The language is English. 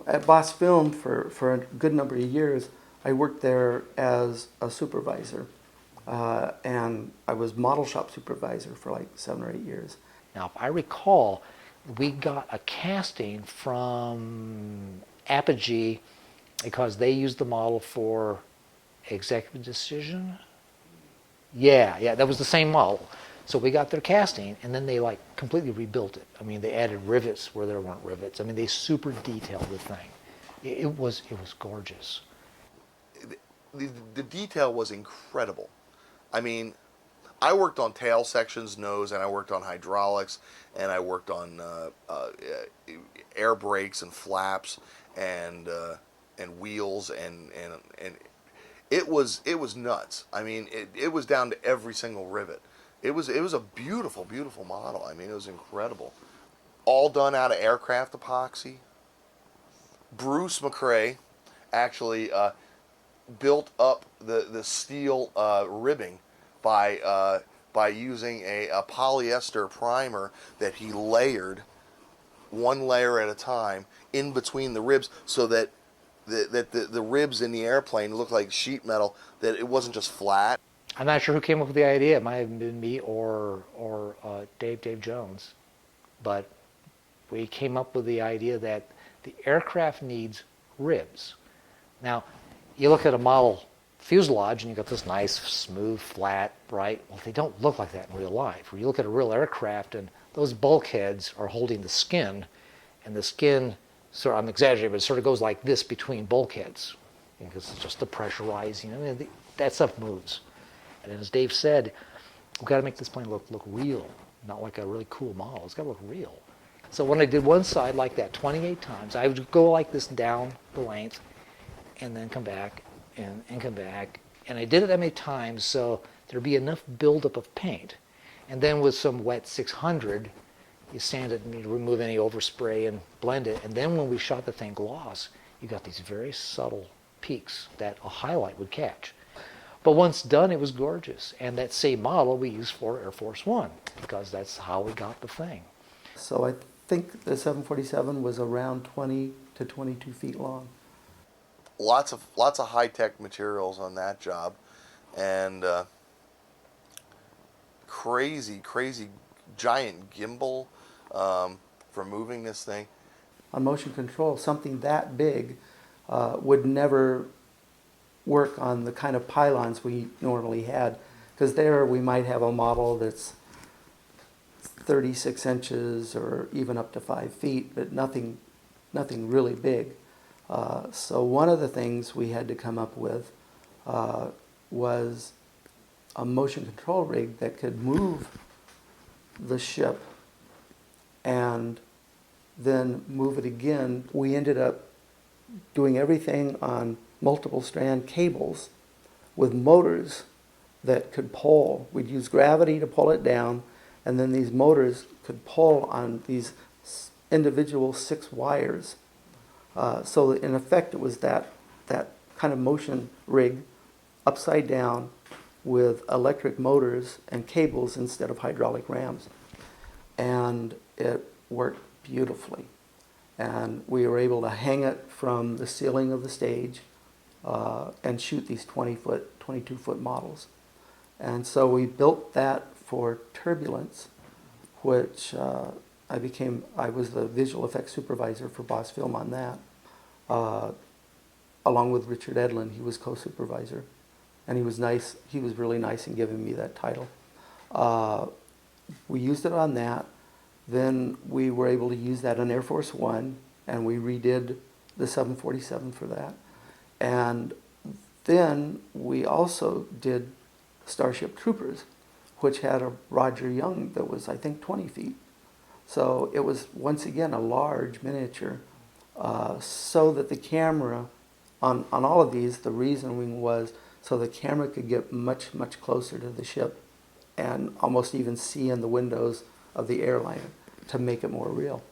at Boss Film for a good number of years, I worked there as a supervisor. And I was model shop supervisor for like 7 or 8 years. Now, if I recall, we got a casting from Apogee because they used the model for Executive Decision. Yeah, that was the same model. So we got their casting, and then they like completely rebuilt it. I mean, they added rivets where there weren't rivets. I mean, they super detailed the thing. It was gorgeous. The detail was incredible. I mean, I worked on tail sections, nose, and I worked on hydraulics, and I worked on air brakes and flaps and wheels and it was nuts. I mean, it was down to every single rivet. It was a beautiful, beautiful model. I mean, it was incredible. All done out of aircraft epoxy. Bruce Macrae actually built up the steel ribbing by using a polyester primer that he layered one layer at a time in between the ribs, so that the ribs in the airplane looked like sheet metal, that it wasn't just flat. I'm not sure who came up with the idea. It might have been me or Dave Jones, but we came up with the idea that the aircraft needs ribs. Now, you look at a model fuselage and you got this nice, smooth, flat, right? Well, they don't look like that in real life. When you look at a real aircraft, and those bulkheads are holding the skin, and the skin, sort of, I'm exaggerating, but it sort of goes like this between bulkheads, because it's just the pressurizing. I mean, that stuff moves. And as Dave said, we've got to make this plane look real, not like a really cool model. It's got to look real. So when I did one side like that 28 times, I would go like this down the length, and then come back, and come back. And I did it that many times so there'd be enough buildup of paint. And then with some wet 600, you sand it and you remove any overspray and blend it. And then when we shot the thing gloss, you got these very subtle peaks that a highlight would catch. But once done, it was gorgeous. And that same model we used for Air Force One, because that's how we got the thing. So I think the 747 was around 20 to 22 feet long. Lots of high-tech materials on that job, and crazy giant gimbal for moving this thing. On motion control, something that big would never work on the kind of pylons we normally had, because there we might have a model that's 36 inches or even up to 5 feet, but nothing really big. So one of the things we had to come up with was a motion control rig that could move the ship and then move it again. We ended up doing everything on multiple strand cables with motors that could pull. We'd use gravity to pull it down, and then these motors could pull on these individual 6 wires. So in effect, it was that kind of motion rig upside down with electric motors and cables instead of hydraulic rams. And it worked beautifully. And we were able to hang it from the ceiling of the stage and shoot these 20-foot, 22-foot models. And so we built that for Turbulence, which I was the visual effects supervisor for Boss Film on that. Along with Richard Edlin, he was co-supervisor, and he was nice. He was really nice in giving me that title. We used it on that. Then we were able to use that on Air Force One, and we redid the 747 for that. And then we also did Starship Troopers, which had a Roger Young that was, I think, 20 feet. So it was, once again, a large miniature. So that the camera, on all of these, the reasoning was so the camera could get much closer to the ship and almost even see in the windows of the airliner to make it more real.